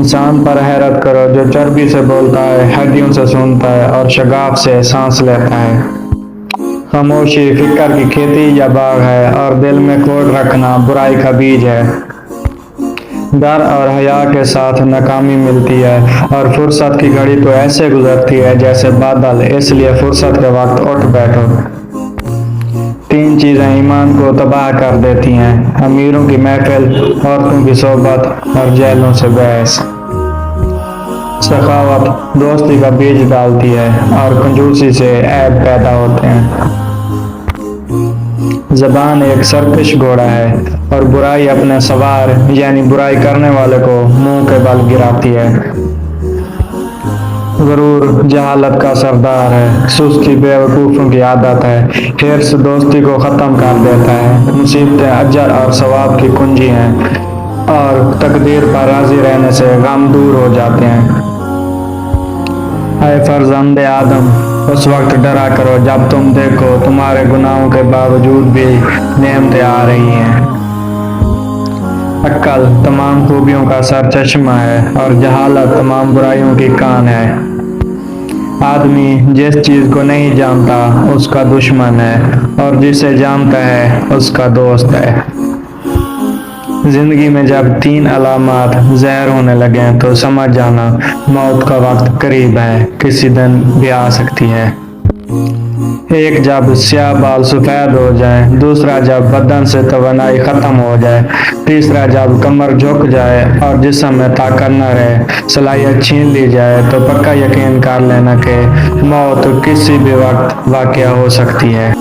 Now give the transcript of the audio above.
انسان پر حیرت کرو جو چربی سے بولتا ہے، ہڈیوں سے سنتا ہے اور شگاف سے سانس لیتا ہے۔ خاموشی فکر کی کھیتی یا باغ ہے، اور دل میں کھوٹ رکھنا برائی کا بیج ہے۔ ڈر اور حیا کے ساتھ ناکامی ملتی ہے، اور فرصت کی گھڑی تو ایسے گزرتی ہے جیسے بادل، اس لیے فرصت کے وقت اٹھ بیٹھو۔ 3 چیزیں ایمان کو تباہ کر دیتی ہیں: امیروں کی محفل، عورتوں کی صحبت اور جہلوں سے بحث۔ سخاوت دوستی کا بیج ڈالتی ہے، اور کنجوسی سے عیب پیدا ہوتے ہیں۔ زبان ایک سرکش گھوڑا ہے، اور برائی اپنے سوار یعنی برائی کرنے والے کو منہ کے بل گراتی ہے۔ غرور جہالت کا سردار ہے، سستی بے وقوفوں کی عادت ہے، حرص دوستی کو ختم کر دیتا ہے۔ مصیبتیں اجر اور ثواب کی کنجی ہیں، اور تقدیر پر راضی رہنے سے غم دور ہو جاتے ہیں۔ اے فرزند آدم، اس وقت ڈرا کرو جب تم دیکھو تمہارے گناہوں کے باوجود بھی نعمتیں آ رہی ہیں۔ عقل تمام خوبیوں کا سرچشمہ ہے، اور جہالت تمام برائیوں کی کان ہے۔ آدمی جس چیز کو نہیں جانتا اس کا دشمن ہے، اور جسے جانتا ہے اس کا دوست ہے۔ زندگی میں جب 3 علامات ظاہر ہونے لگیں تو سمجھ جانا موت کا وقت قریب ہے، کسی دن بھی آ سکتی ہے۔ ایک، جب سیاہ بال سفید ہو جائیں، دوسرا جب بدن سے توانائی ختم ہو جائے، تیسرا جب کمر جھک جائے اور جسم میں طاقت نہ رہے، صلاحیت چھین لی جائے، تو پکا یقین کر لینا کہ موت کسی بھی وقت واقع ہو سکتی ہے۔